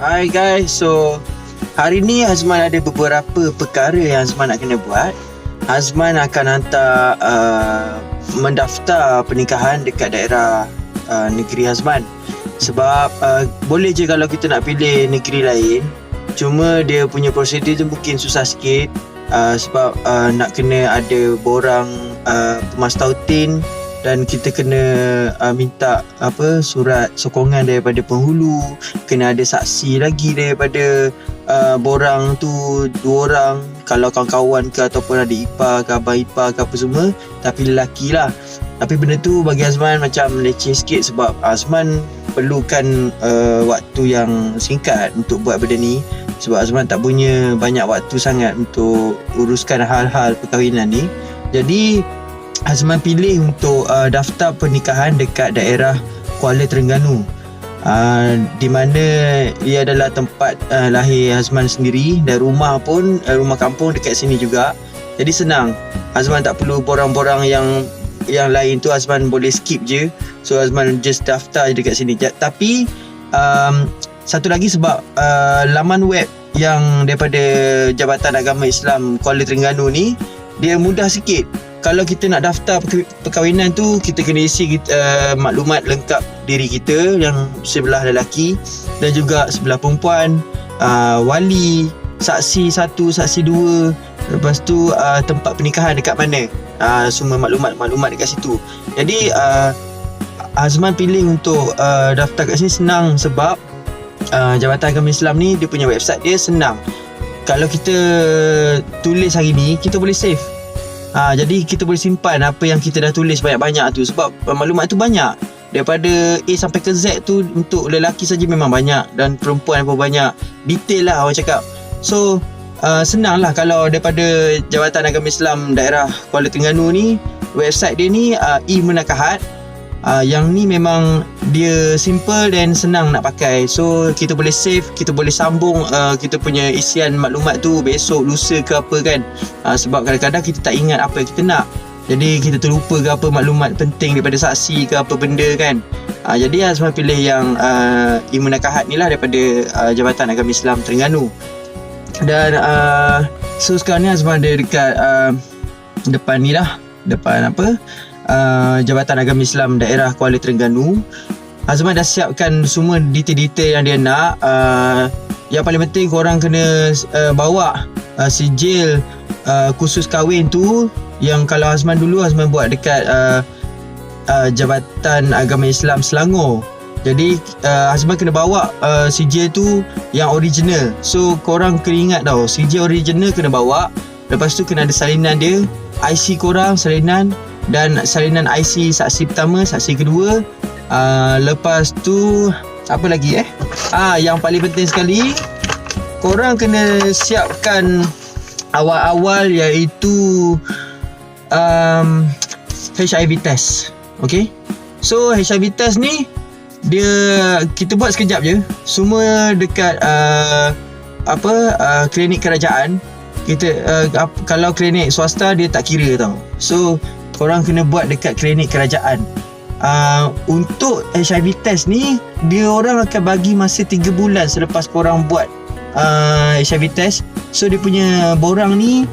Hai guys, so hari ni Hazman ada beberapa perkara yang Hazman nak kena buat. Hazman akan hantar mendaftar pernikahan dekat daerah negeri Hazman. Sebab boleh je kalau kita nak pilih negeri lain, cuma dia punya prosedur tu mungkin susah sikit. Sebab nak kena ada borang pemastautin dan kita kena minta surat sokongan daripada penghulu, kena ada saksi lagi daripada borang tu 2 orang, kalau kawan-kawan ke ataupun ada ipar ke abang ipar ke apa semua, tapi lelaki lah. Tapi benda tu bagi Azman macam leceh sikit sebab Azman perlukan waktu yang singkat untuk buat benda ni, sebab Azman tak punya banyak waktu sangat untuk uruskan hal-hal perkahwinan ni. Jadi Hazman pilih untuk daftar pernikahan dekat daerah Kuala Terengganu, di mana ia adalah tempat lahir Hazman sendiri, dan rumah pun rumah kampung dekat sini juga. Jadi senang, Hazman tak perlu borang-borang yang lain tu, Hazman boleh skip je. So Hazman just daftar je dekat sini. Tapi satu lagi sebab laman web yang daripada Jabatan Agama Islam Kuala Terengganu ni, dia mudah sikit. Kalau kita nak daftar perkahwinan tu, kita kena isi maklumat lengkap diri kita yang sebelah lelaki dan juga sebelah perempuan, wali, saksi 1, saksi 2, lepas tu tempat pernikahan dekat mana, semua maklumat dekat situ. Jadi Azman pilih untuk daftar kat sini senang sebab Jabatan Agama Islam ni dia punya website dia senang. Kalau kita tulis hari ni, kita boleh save. Jadi kita boleh simpan apa yang kita dah tulis banyak-banyak tu, sebab maklumat tu banyak. Daripada A sampai ke Z tu untuk lelaki saja memang banyak, dan perempuan pun banyak. Detail lah orang cakap. So senang lah kalau daripada Jabatan Agama Islam daerah Kuala Terengganu ni, website dia ni e-Munakahat. Yang ni memang dia simple dan senang nak pakai. So kita boleh save, kita boleh sambung kita punya isian maklumat tu besok, lusa ke apa kan. Sebab kadang-kadang kita tak ingat apa yang kita nak, jadi kita terlupa ke apa maklumat penting daripada saksi ke apa benda kan. Jadi Azman pilih yang e-Munakahat ni lah daripada Jabatan Agama Islam Terengganu. Dan so sekarang ni Azman ada dekat depan ni lah, depan Jabatan Agama Islam daerah Kuala Terengganu. Azman dah siapkan semua detail-detail yang dia nak. Yang paling penting korang kena bawa sijil khusus kahwin tu, yang kalau Azman dulu Azman buat dekat Jabatan Agama Islam Selangor. Jadi Azman kena bawa sijil tu yang original. So korang kena ingat tau, sijil original kena bawa. Lepas tu kena ada salinan dia, IC korang, salinan, dan salinan IC saksi pertama, saksi kedua. Lepas tu apa lagi yang paling penting sekali, korang kena siapkan awal-awal, iaitu HIV test. Okay, so HIV test ni kita buat sekejap je, semua dekat klinik kerajaan. Kita kalau klinik swasta dia tak kira tau. So korang kena buat dekat klinik kerajaan. Untuk HIV test ni, dia orang akan bagi masa 3 bulan selepas korang buat HIV test. So dia punya borang ni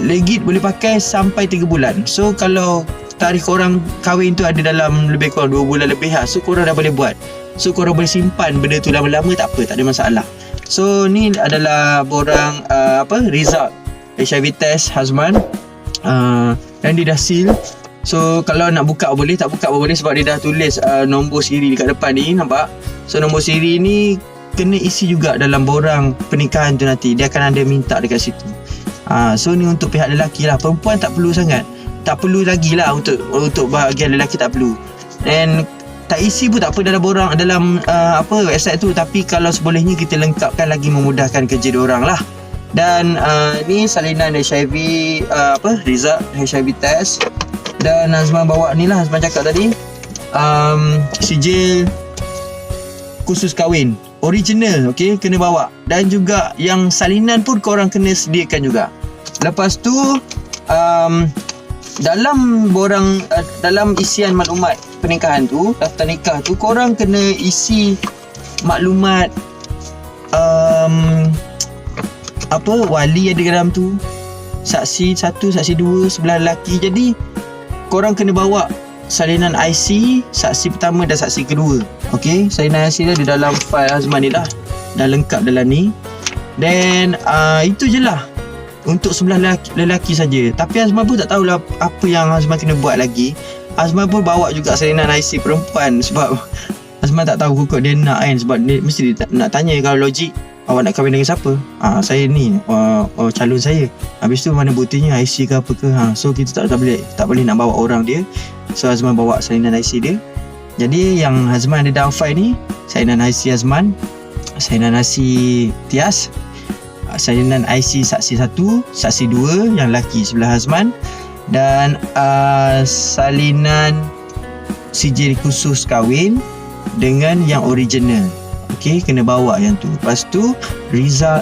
legit boleh pakai sampai 3 bulan. So kalau tarikh korang kahwin tu ada dalam lebih kurang 2 bulan lebih lah, so korang dah boleh buat. So korang boleh simpan benda tu lama-lama, tak apa, tak ada masalah. So ni adalah borang result HIV test Hazman. Dan dia dah seal. So kalau nak buka boleh, tak buka pun boleh, sebab dia dah tulis nombor siri dekat depan ni, nampak? So nombor siri ni kena isi juga dalam borang pernikahan tu nanti. Dia akan ada minta dekat situ. So ni untuk pihak lelaki lah. Perempuan tak perlu sangat, tak perlu lagi lah. Untuk bahagian lelaki tak perlu. And tak isi pun tak apa dalam borang, dalam website tu. Tapi kalau sebolehnya kita lengkapkan lagi, memudahkan kerja diorang lah. Dan ni salinan HIV result HIV test. Dan Azman bawa ni lah, Azman cakap tadi, sijil khusus kahwin original, okay, kena bawa. Dan juga yang salinan pun korang kena sediakan juga. Lepas tu dalam borang dalam isian maklumat pernikahan tu, daftar nikah tu, korang kena isi maklumat apa, wali ada dalam tu, saksi 1, saksi 2, sebelah lelaki. Jadi korang kena bawa salinan IC saksi pertama dan saksi kedua. Okey, salinan IC dia di dalam fail Azman ni dah lengkap dalam ni. Then itu je lah untuk sebelah lelaki saja. Tapi Azman pun tak tahulah apa yang Azman kena buat lagi. Azman pun bawa juga salinan IC perempuan sebab Azman tak tahu kok dia nak kan. Sebab dia mesti dia nak tanya, kalau logik, awak nak kahwin dengan siapa? Saya ni, calon saya. Habis tu mana buktinya, IC ke apa ke? So kita tak boleh nak bawa orang dia. So Azman bawa salinan IC dia. Jadi yang Azman ada dalam file ni, salinan IC Azman, salinan IC Tias, salinan IC saksi 1, saksi 2 yang lelaki sebelah Azman, dan salinan sijil khusus kahwin dengan yang original. Okey, kena bawa yang tu. Lepas tu result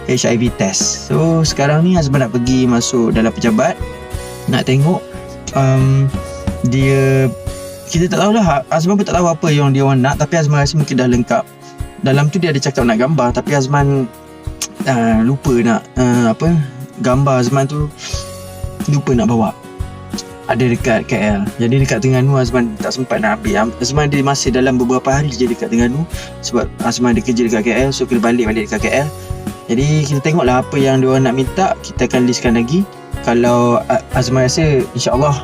HIV test. So sekarang ni Azman nak pergi masuk dalam pejabat, nak tengok dia, kita tak tahulah, Azman pun tak tahu apa yang dia orang nak. Tapi Azman rasa mungkin dah lengkap. Dalam tu dia ada cakap nak gambar, tapi Azman lupa nak gambar Azman tu lupa nak bawa. Ada dekat KL. Jadi dekat Terengganu Azman tak sempat nak ambil. Azman dia masih dalam beberapa hari je dekat Terengganu sebab Azman ada kerja dekat KL, so kena balik dekat KL. Jadi kita tengoklah apa yang diorang nak minta, kita akan listkan lagi. Kalau Azman rasa insya-Allah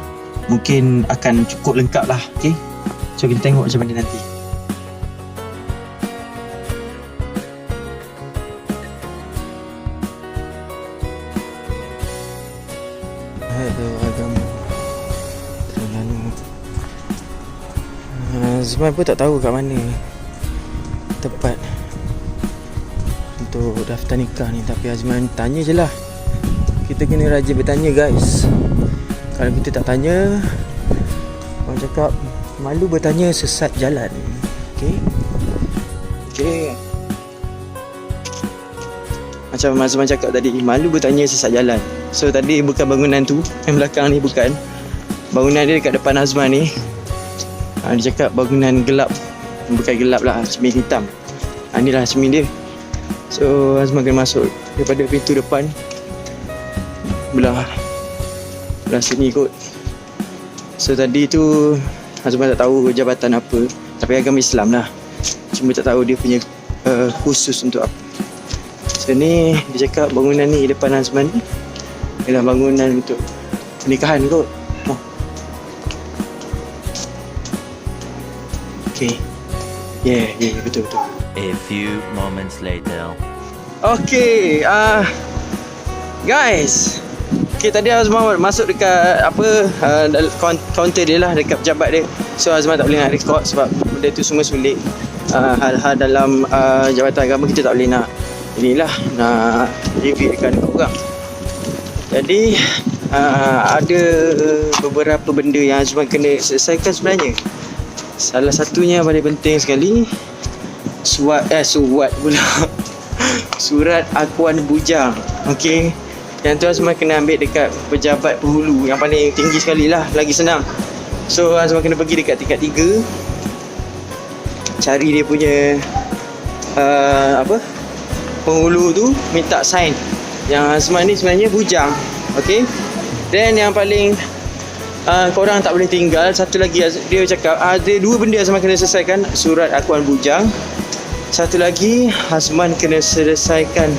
mungkin akan cukup lengkap lah. Okay, so kita tengok macam mana nanti. Azman pun tak tahu kat mana tempat untuk daftar nikah ni. Tapi Azman tanya je lah. Kita kena rajin bertanya guys. Kalau kita tak tanya, orang cakap malu bertanya sesat jalan. Okay. Macam Azman cakap tadi, malu bertanya sesat jalan. So tadi bukan bangunan tu, yang belakang ni bukan. Bangunan dia dekat depan Azman ni. Dia cakap bangunan gelap. Bukan gelap lah, cermin hitam. Inilah cermin dia. So Azman kena masuk daripada pintu depan, belah sini kot. So tadi tu Azman tak tahu jabatan apa, tapi agama Islam lah. Cuma tak tahu dia punya khusus untuk apa. So ni dia cakap bangunan ni depan Azman ni ialah bangunan untuk pernikahan kot. Okay. Yeah, betul. A few moments later. Okay, guys. Okay, tadi Azman masuk dekat kaunter dia lah, dekat pejabat dia. So Azman tak boleh nak record sebab benda tu semua sulit. Hal-hal dalam jabatan agama kita tak boleh nak nak review dekat orang. Jadi ada beberapa benda yang Azman kena selesaikan sebenarnya. Salah satunya paling penting sekali, surat akuan bujang. Okey, yang tu Azman kena ambil dekat pejabat penghulu yang paling tinggi sekali lah, lagi senang. So Azman kena pergi dekat tingkat 3, cari dia punya penghulu tu, minta sign. Yang Azman ni sebenarnya bujang. Okey, dan yang paling korang tak boleh tinggal, satu lagi dia cakap ada 2 benda Azman kena selesaikan. Surat akuan bujang, satu lagi Azman kena selesaikan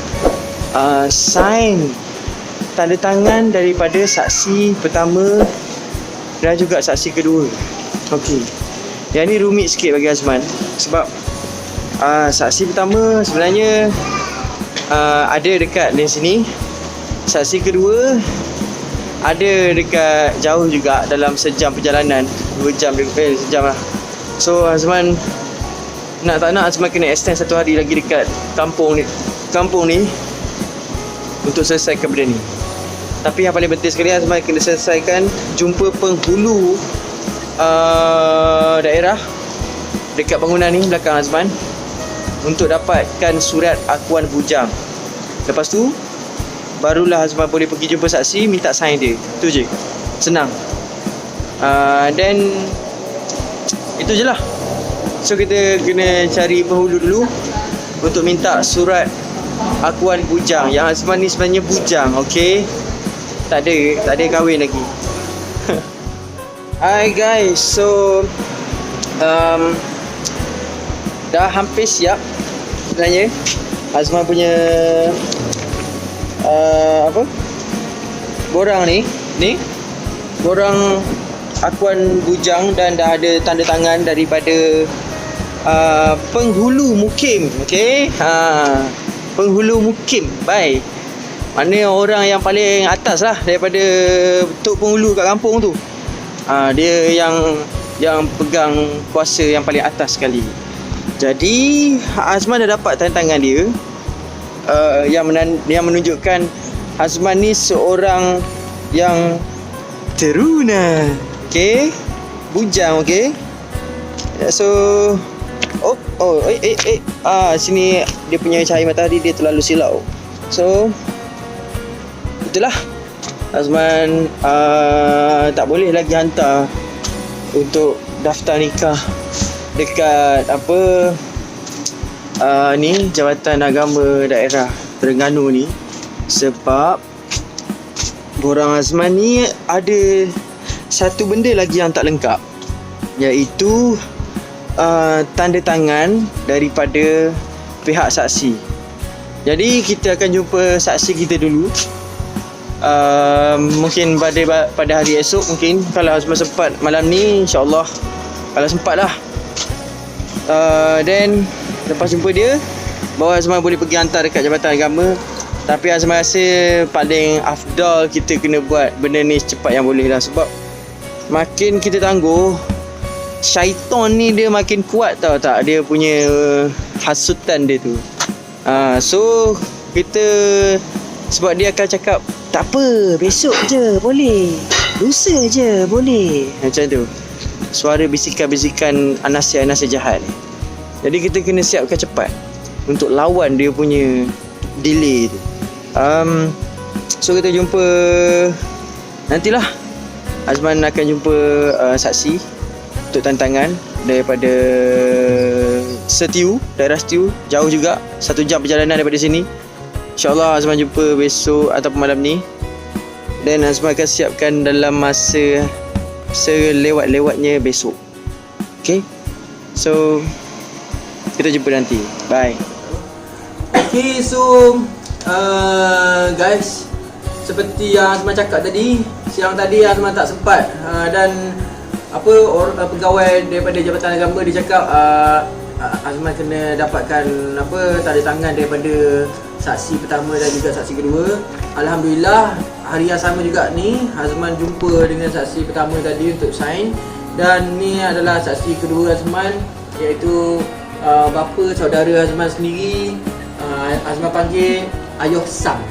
sign tanda tangan daripada saksi pertama dan juga saksi kedua. Okey, yang ni rumit sikit bagi Azman sebab saksi pertama sebenarnya ada dekat di sini, saksi kedua ada dekat jauh juga, dalam sejam perjalanan, 2 jam sejam lah. So Azman nak tak nak Azman kena extend 1 hari lagi dekat kampung ni untuk selesaikan benda ni. Tapi yang paling penting sekali Azman kena selesaikan jumpa penghulu daerah dekat bangunan ni belakang Azman untuk dapatkan surat akuan bujang. Lepas tu barulah Azman boleh pergi jumpa saksi, minta sign dia. Itu je, senang. Then itu je lah. So kita kena cari penghulu dulu untuk minta surat akuan bujang. Yang Azman ni sebenarnya bujang, okey. Tak ada kahwin lagi. Hi guys, so dah hampir siap sebenarnya Azman punya borang ni borang akuan bujang, dan dah ada tanda tangan daripada penghulu mukim. Okey, penghulu mukim, baik. Mana orang yang paling atas lah daripada tok penghulu kat kampung tu. Dia yang pegang kuasa yang paling atas sekali. Jadi Azman dah dapat tanda tangan dia, yang menunjukkan Azman ni seorang yang teruna. Okey, bujang. Okey, so sini dia punya cahaya matahari dia terlalu silau. So itulah, Azman tak boleh lagi hantar untuk daftar nikah dekat ni Jabatan Agama Daerah Terengganu ni, sebab borang Azman ni ada satu benda lagi yang tak lengkap, iaitu tanda tangan daripada pihak saksi. Jadi kita akan jumpa saksi kita dulu. Mungkin pada hari esok, mungkin kalau Azman sempat malam ni, insyaAllah kalau sempat lah. Then lepas jumpa dia, baru Azman boleh pergi hantar dekat Jabatan Agama. Tapi Azman rasa paling afdal kita kena buat benda ni secepat yang boleh lah. Sebab makin kita tangguh, syaitan ni dia makin kuat, tahu tak, dia punya hasutan dia tu. So kita, sebab dia akan cakap, tak apa, besok je boleh, lusa je boleh, macam tu. Suara bisikan-bisikan anasir-anasir jahat ni. Jadi kita kena siapkan cepat untuk lawan dia punya delay tu. So kita jumpa nantilah. Azman akan jumpa saksi untuk tantangan daripada Setiu, daerah Setiu, jauh juga, 1 jam perjalanan daripada sini. InsyaAllah Azman jumpa besok ataupun malam ni. Dan Azman akan siapkan dalam masa selewat-lewatnya besok. Okay, so kita jumpa nanti. Bye. Okay, so guys, seperti yang Azman cakap tadi, siang tadi Azman tak sempat, dan pegawai daripada Jabatan Agama dia cakap Azman kena dapatkan tanda tangan daripada saksi pertama dan juga saksi kedua. Alhamdulillah, hari yang sama juga ni Azman jumpa dengan saksi pertama tadi untuk sign, dan ni adalah saksi kedua Azman, iaitu bapa saudara Azman sendiri. Azman panggil Ayuh Sang.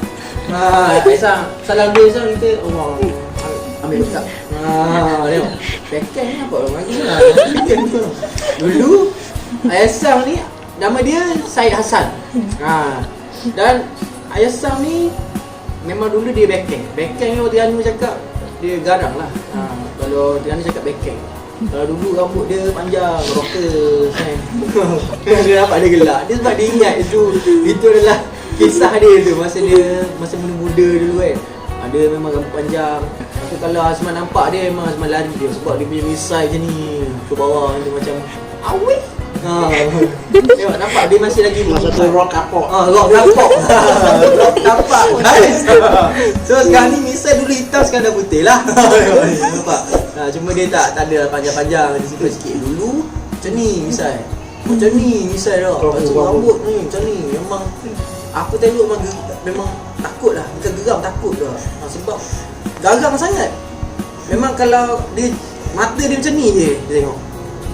Sang, salam dia Sang, kita ambil dekat. Tengok. Pekeng ni apa orang lagi lah. Dulu Ayah Sang ni nama dia Syed Hassan. Dan Ayah Sang ni memang dulu dia bekeng. Bekeng ni waktu Anu cakap dia garang lah. Kalau Anu cakap bekeng. Kalau dulu rambut dia panjang, rocker kan. Dia nampak dia gelak. Dia sebab dia ingat itu adalah kisah dia tu masa muda-muda dulu kan. Dia memang rambut panjang. Tapi kalau Azman nampak dia, memang Azman lari dia sebab dia punya misai macam ni ke bawah tu macam awet. Tengok, nampak dia masih lagi masa tu rock kapok. Rock kapok. Rock kapak guys. So sekarang ni misai dulu hitam, sekarang dah putih lah. Nampak? Cuma dia tak ada panjang-panjang, dia simple sikit. Dulu macam ni misai. Macam ni misai dah. Rambut ni macam ni. Memang aku tengok memang takut lah. Bukan geram, takut dah. Sebab garang sangat. Memang kalau dia, mata dia macam ni je, dia tengok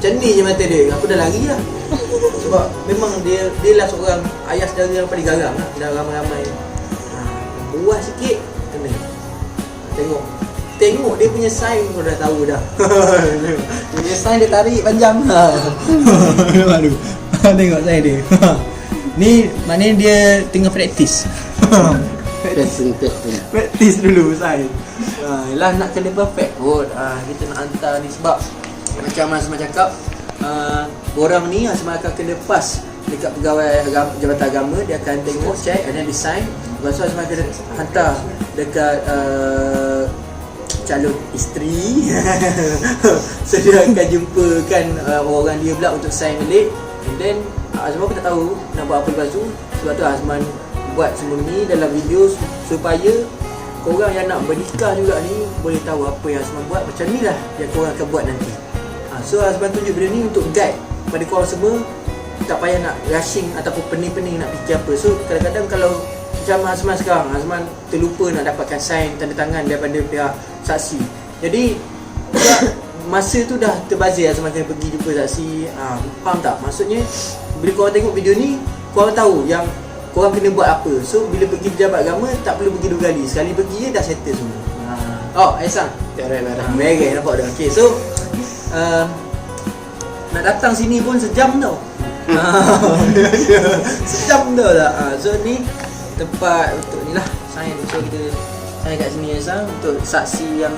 macam ni je mata dia, aku dah lari lah. Sebab memang dia lah seorang ayah saudara yang paling garang lah. Dah ramai-ramai buah sikit kena. Tengok dia punya sign kau dah tahu dah. Dia punya sign dia tarik panjang. Aduh. Tengok sign dia. Ni maknanya dia tengah praktis. Praktis dulu sign. Yelah, nak kena perfect kot. Kita nak hantar ni sebab macam Azman cakap, borang ni Azman akan kena pass dekat pegawai Jabatan Agama. Dia akan tengok, check and then decide. Lepas tu Azman kena hantar dekat calon isteri. So dia akan jumpakan orang dia pula untuk sign balik. And then Azman pun tak tahu nak buat apa lepas tu. Sebab tu Azman buat semua ni dalam video supaya korang yang nak bernikah juga ni boleh tahu apa yang Azman buat. Macam ni lah yang korang akan buat nanti. So Azman tunjuk video ni untuk guide pada korang semua, tak payah nak rushing ataupun pening-pening nak fikir apa. So kadang-kadang kalau macam Azman sekarang, Azman terlupa nak dapatkan sign tanda tangan daripada pihak saksi. Jadi masa tu dah terbazir, Azman kena pergi jumpa saksi. Faham tak? Maksudnya bila korang tengok video ni, korang tahu yang korang kena buat apa. So bila pergi pejabat agama tak perlu pergi 2 kali. Sekali pergi je dah settle semua. Oh, Aisan. Merah nampak dah. Okay, so nak datang sini pun sejam tau. Sejam tau lah. So ni tempat untuk ni lah sign. So kita sign kat sini Aisan untuk saksi yang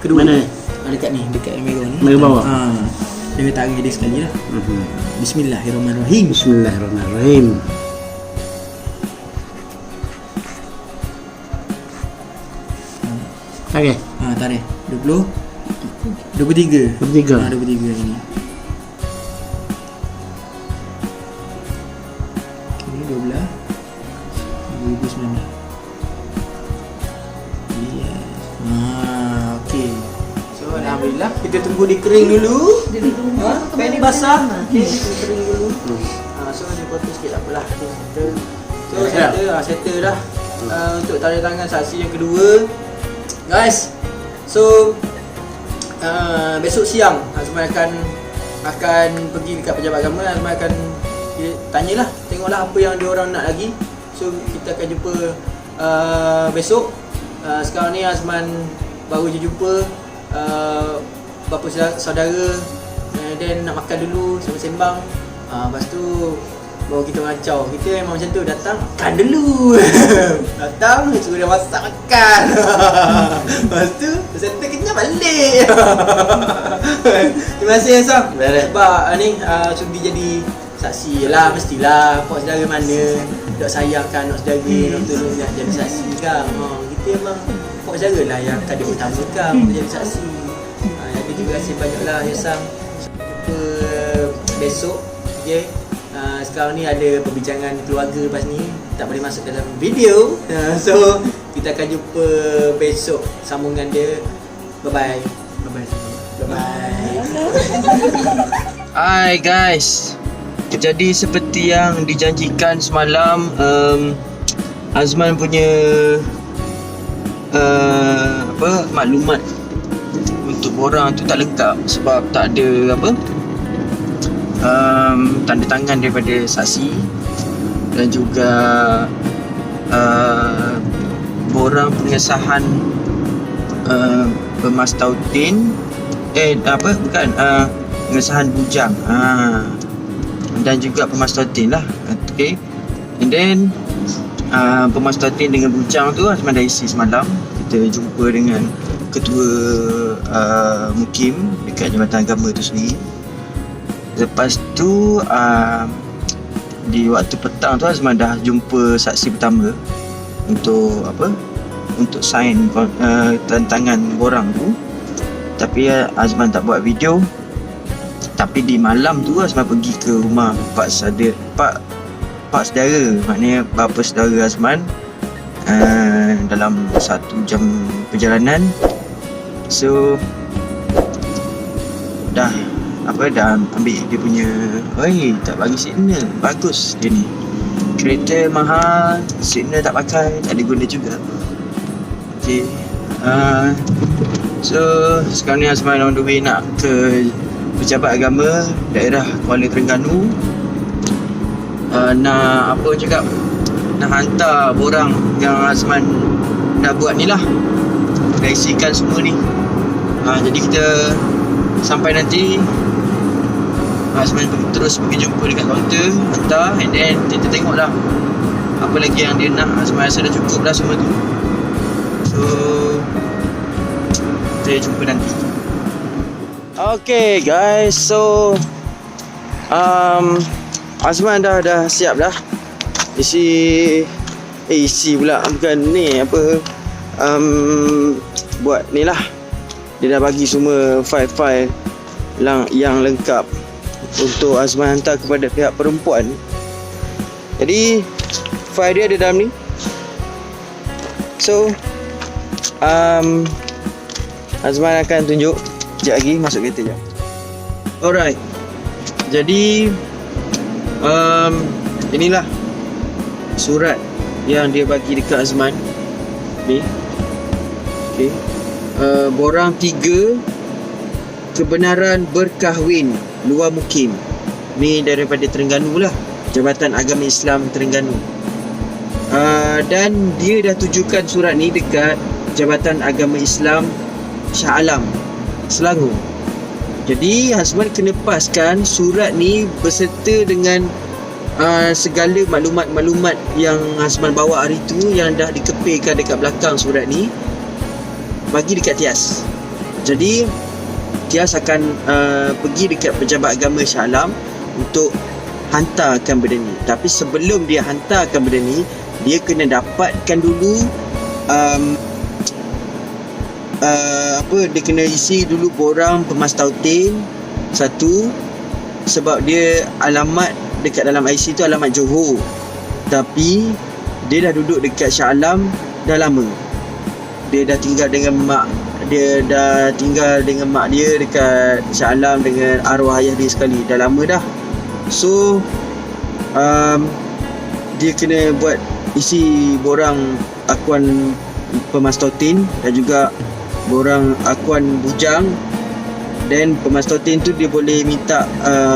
kedua. Mana? Dekat ni, dekat yang merah ni. Merah bawah. Dia tarik dia sekali lah. Bismillahirrahmanirrahim. Bismillahirrahmanirrahim. Okey. Tarik 20 23 23. 23 ini. Okey, 12 2019. Yes. Okey. So alhamdulillah kita tunggu dia kering dulu. Pen ni basah. Okey, dia kering dulu. So dia potong sikit tak apalah. So settle dah. Untuk tanda tangan saksi yang kedua. Guys, so besok siang Azman akan pergi dekat pejabat agama. Azman akan tanyalah, tengoklah apa yang diorang nak lagi. So kita akan jumpa besok. Sekarang ni Azman baru je jumpa bapa saudara, then nak makan dulu, sembang-sembang. Lepas tu baru kita merancau. Kita memang macam tu, datang makan dulu. Datang suruh dia masak makan. Lepas tu settle kenyang balik. Terima kasih Sam. Sebab ni sudi jadi saksi lah, mestilah pak saudara mana nak sayangkan nak saudara, nak tolong nak jadi saksi kan. Kita memang pak saudara lah yang akan diutamakan untuk jadi saksi. Jadi terima kasih banyaklah ya Sam. Jumpa besok. Okay. Sekarang ni ada perbincangan keluarga lepas ni, tak boleh masuk dalam video. So kita akan jumpa besok sambungan dia. Bye bye. Hai guys. Jadi seperti yang dijanjikan semalam, Azman punya maklumat untuk borang tu tak lengkap sebab tak ada tanda tangan daripada saksi dan juga borang pengesahan pemastautin pengesahan bujang dan juga pemastautin lah. Okay, and then pemastautin dengan bujang tu Azman dah isi semalam. Kita jumpa dengan ketua mukim dekat Jabatan Agama tu sendiri. Lepas tu di waktu petang tu Azman dah jumpa saksi pertama untuk untuk sign tanda tangan borang tu. Tapi Azman tak buat video. Tapi di malam tu Azman pergi ke rumah pak saudara, maknanya bapa saudara Azman, dalam 1 jam perjalanan. So dah ambil dia punya, tak bagi signal. Bagus dia ni, kereta mahal, signal tak pakai, tak ada guna juga. Okay, so sekarang ni Azman on the way nak ke pejabat agama daerah Kuala Terengganu. Nak hantar borang yang Azman dah buat ni lah, dah isikan semua ni. Jadi kita sampai nanti Azman terus pergi jumpa dekat kaunter, hantar, and then kita tengok lah apa lagi yang dia nak. Azman rasa dah cukup dah semua tu. So kita jumpa nanti. Okay guys, so Azman dah siap dah. Isi pula, bukan ni apa, buat ni lah. Dia dah bagi semua file-file yang lengkap untuk Azman hantar kepada pihak perempuan. Jadi file dia ada dalam ni. So Azman akan tunjuk sekejap lagi, masuk kereta je. Alright. Jadi inilah surat yang dia bagi dekat Azman ni. Okay. Borang 3, kebenaran berkahwin luar mukim. Ni daripada Terengganu lah, Jabatan Agama Islam Terengganu. Dan dia dah tujukan surat ni dekat Jabatan Agama Islam Shah Alam, Selangor. Jadi Azman kena paskan surat ni berserta dengan segala maklumat-maklumat yang Azman bawa hari tu, yang dah dikepilkan dekat belakang surat ni, bagi dekat Tias. Jadi Tias akan pergi dekat Pejabat Agama Shah Alam untuk hantarkan benda ni. Tapi sebelum dia hantarkan benda ni, dia kena dapatkan dulu dia kena isi dulu borang pemastautin satu, sebab dia alamat dekat dalam IC tu alamat Johor, tapi dia dah duduk dekat Shah Alam dah lama. Dia dah tinggal dengan mak dia dekat Shah Alam dengan arwah ayah dia sekali, dah lama dah. So dia kena buat isi borang akuan pemastautin dan juga borang akuan bujang. Dan pemastautin tu dia boleh minta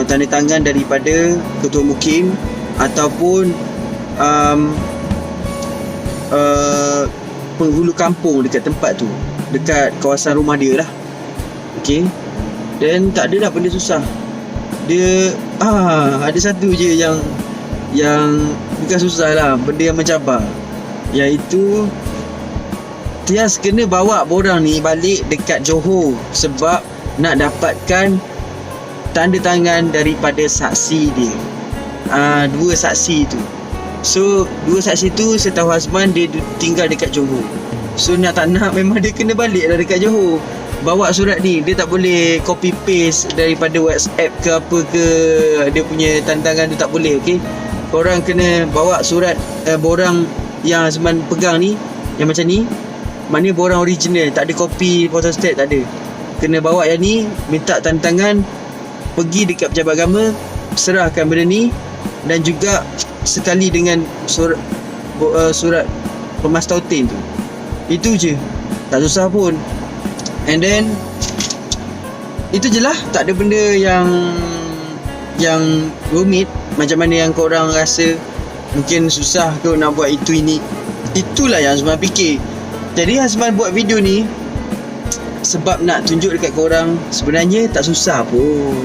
tanda tangan daripada ketua mukim ataupun penghulu kampung dekat tempat tu, dekat kawasan rumah dia lah. Okay. Dan tak ada lah benda susah. Dia ada satu je yang bukan susah lah, benda yang mencabar, iaitu Tias kena bawa borang ni balik dekat Johor sebab nak dapatkan tanda tangan daripada saksi dia. 2 saksi tu. So 2 saksi tu setahu Azman dia tinggal dekat Johor. So nak tak nak memang dia kena balik lah dekat Johor, bawa surat ni. Dia tak boleh copy paste daripada WhatsApp ke apa ke, dia punya tanda tangan tu tak boleh. Okay, korang kena bawa surat borang yang Azman pegang ni, yang macam ni, maknanya borang original, tak ada copy photostat, tak ada. Kena bawa yang ni, minta tanda tangan, pergi dekat pejabat agama, serahkan benda ni, dan juga sekali dengan surat pemastautin tu. Itu je, tak susah pun. And then itu je lah, tak ada benda yang rumit macam mana yang korang rasa mungkin susah ke nak buat itu ini. Itulah yang Azman fikir. Jadi Azman buat video ni sebab nak tunjuk dekat korang sebenarnya tak susah pun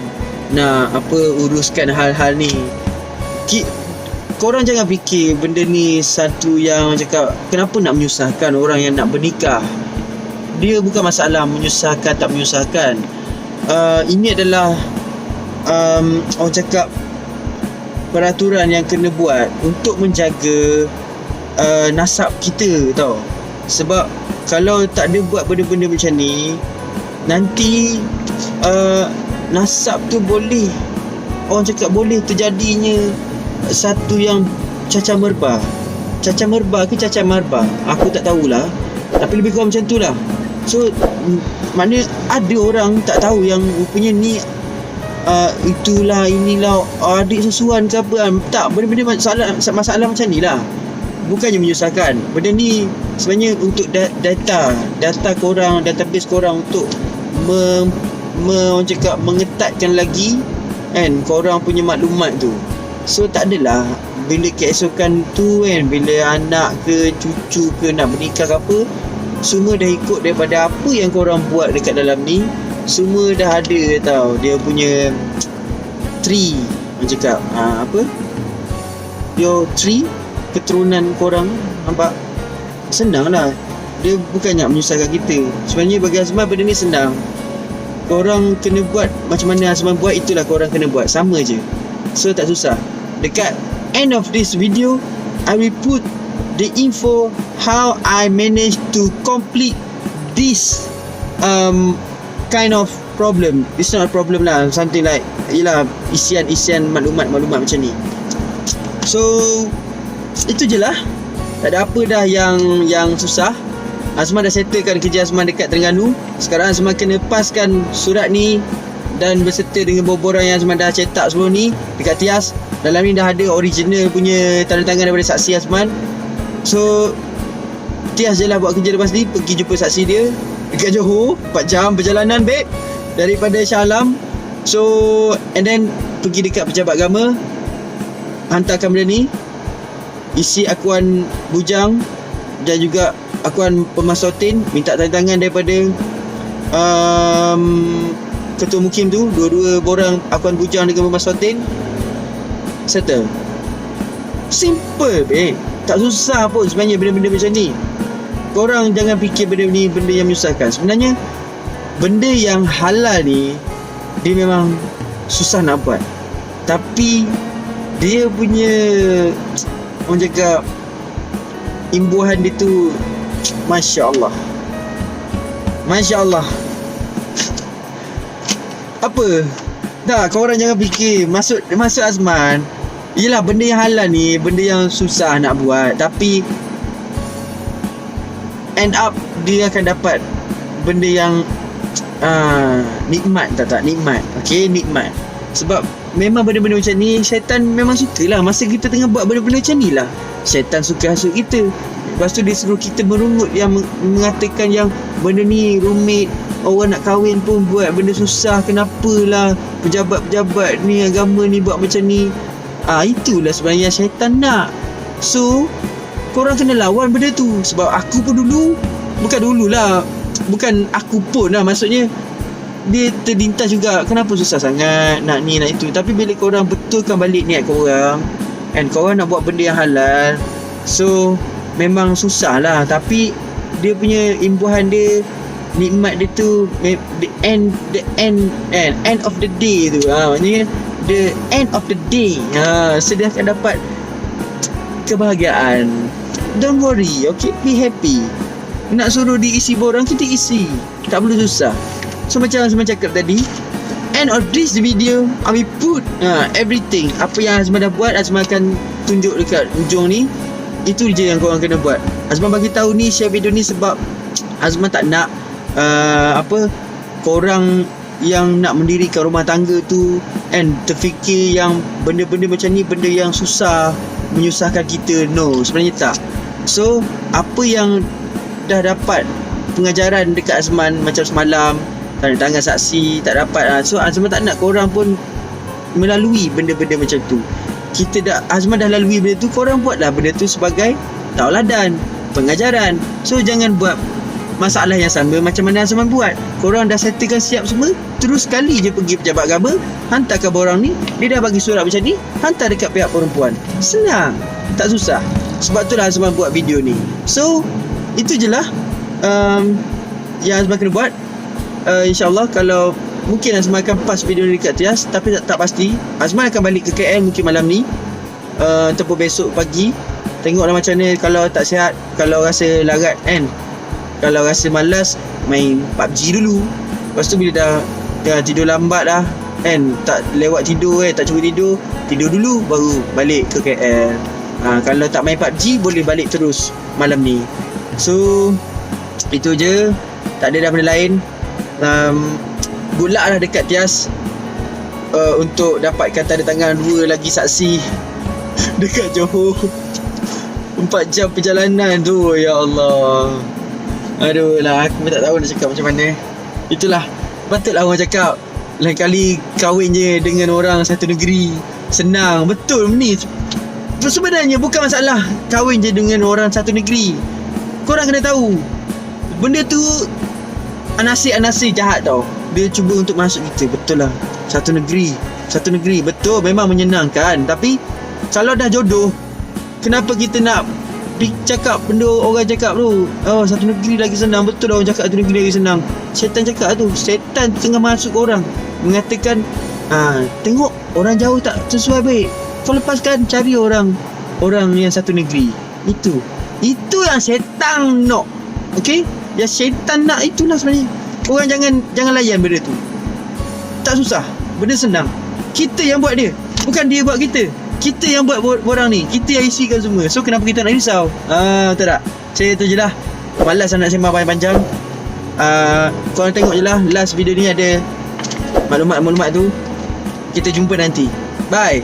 nak uruskan hal-hal ni. Korang jangan fikir benda ni satu yang cakap kenapa nak menyusahkan orang yang nak bernikah. Dia bukan masalah menyusahkan tak menyusahkan. Ini adalah orang cakap peraturan yang kena buat untuk menjaga nasab kita, tau. Sebab kalau tak ada buat benda-benda macam ni, nanti nasab tu boleh, orang cakap boleh terjadinya satu yang cacah merbah. Cacah merbah ke cacah marbah, aku tak tahulah, tapi lebih kurang macam tu lah. So maknanya ada orang tak tahu yang rupanya ni itulah inilah adik sesuan ke apa kan. Tak, benda-benda masalah macam ni lah, bukannya menyusahkan. Benda ni sebenarnya untuk data korang, database korang, untuk orang cakap mengetatkan lagi kan korang punya maklumat tu. So tak adalah bila keesokan tu kan, bila anak ke cucu ke nak bernikah ke apa, semua dah ikut daripada apa yang korang buat dekat dalam ni. Semua dah ada, tau, dia punya tree, orang cakap your tree, keturunan korang. Nampak? Senang lah. Dia bukan nak menyusahkan kita. Sebenarnya bagi Azman benda ni senang. korang kena buat macam mana Azman buat, itulah korang kena buat. Sama je. So tak susah. Dekat end of this video, I will put the info how I managed to complete this kind of problem. It's not a problem lah, something like ialah isian maklumat macam ni. So itu je lah. Tak ada apa dah yang susah. Azman dah settlekan kerja Azman dekat Terengganu. Sekarang Azman kena paskan surat ni dan berserta dengan borang yang Azman dah cetak sebelum ni dekat Tias. Dalam ni dah ada original punya tanda tangan daripada saksi Azman. So Tias je lah buat kerja lepas ni. Pergi jumpa saksi dia dekat Johor. 4 jam perjalanan babe daripada Shah Alam. So and then pergi dekat pejabat agama, hantarkan benda ni, isi akuan bujang dan juga akuan pemasotin, minta tanda tangan daripada ketua mukim tu, dua-dua borang akuan bujang dengan pemasotin. Settle. Simple babe. Tak susah pun sebenarnya benda-benda macam ni. Korang jangan fikir benda ni benda yang menyusahkan. Sebenarnya benda yang halal ni dia memang susah nak buat, tapi dia punya orang cakap imbuhan dia tu Masya Allah. Apa? Dah, korang jangan fikir Maksud Azman, yelah benda yang halal ni benda yang susah nak buat, tapi end up dia akan dapat benda yang nikmat. Nikmat. Okay, nikmat. Sebab memang benda-benda macam ni syaitan memang suka lah. Masa kita tengah buat benda-benda macam ni lah, syaitan suka hasut kita. Lepas tu dia suruh kita merungut yang mengatakan yang benda ni rumit, orang nak kahwin pun buat benda susah, kenapalah pejabat-pejabat ni agama ni buat macam ni. Itulah sebenarnya syaitan nak. So korang kena lawan benda tu. Sebab aku pun bukan aku pun lah, maksudnya dia terlintas juga, kenapa susah sangat nak ni nak itu. Tapi bila korang betulkan balik niat korang and korang nak buat benda yang halal, so memang susah lah, tapi dia punya imbuhan dia, nikmat dia tu, the end of the day tu, maknanya the end of the day, so dia akan dapat kebahagiaan. Don't worry, okay, be happy. Nak suruh diisi borang, kita isi, tak perlu susah. So macam Azman cakap tadi, end of this video I will put everything. Apa yang Azman dah buat, Azman akan tunjuk dekat ujung ni. Itu je yang korang kena buat. Azman bagi tahu ni, share video ni sebab Azman tak nak korang yang nak mendirikan rumah tangga tu and terfikir yang benda-benda macam ni benda yang susah, menyusahkan kita. No, sebenarnya tak. So apa yang dah dapat pengajaran dekat Azman macam semalam, tanda tangan saksi tak dapat, so Azman tak nak korang pun melalui benda-benda macam tu. Azman dah lalui benda tu, korang buatlah benda tu sebagai tauladan, pengajaran. So jangan buat masalah yang sama macam mana Azman buat. Korang dah settlekan siap semua, terus sekali je pergi pejabat agama, hantarkan borang ni, dia dah bagi surat macam ni, hantar dekat pihak perempuan. Senang, tak susah. Sebab tu lah Azman buat video ni. So itu je lah yang Azman kena buat. InsyaAllah kalau mungkin Azman akan pass video ni dekat Tias, tapi tak pasti. Azman akan balik ke KL mungkin malam ni ataupun besok pagi. Tengoklah macam mana. Kalau tak sihat, kalau rasa larat kan, kalau rasa malas, main PUBG dulu. Lepas tu bila dah tidur lambat dah kan, tak lewat tidur tak cukup tidur dulu, baru balik ke KL. Kalau tak main PUBG, boleh balik terus malam ni. So itu je, tak ada dah benda lain. Good luck lah dekat Tias untuk dapatkan tanda tangan 2 lagi saksi dekat Johor. 4 jam perjalanan tu, ya Allah. Aduh lah, aku pun tak tahu nak cakap macam mana. Itulah, patutlah orang cakap lain kali kahwin je dengan orang satu negeri senang. Betul ni. Sebenarnya bukan masalah kahwin je dengan orang satu negeri. Korang kena tahu, benda tu anasir jahat tau. Dia cuba untuk masuk kita. Betul lah, satu negeri, betul memang menyenangkan. Tapi kalau dah jodoh, kenapa kita nak cakap benda orang cakap tu. Oh, satu negeri lagi senang. Betul orang cakap satu negeri lagi senang. Syaitan cakap tu. Syaitan tu tengah masuk orang. Mengatakan, tengok orang jauh tak sesuai baik. Kau lepaskan, cari orang yang satu negeri. Itu yang syaitan nak. Okey? Yang syaitan nak itulah sebenarnya. Orang jangan layan benda tu. Tak susah. Benda senang. Kita yang buat dia. Bukan dia buat kita. Kita yang buat orang ni. Kita yang isikan semua. So kenapa kita nak risau? Betul tak? Saya tu je lah. Malas nak sembang panjang-panjang. Korang tengok je lah. Last video ni ada maklumat-maklumat tu. Kita jumpa nanti. Bye.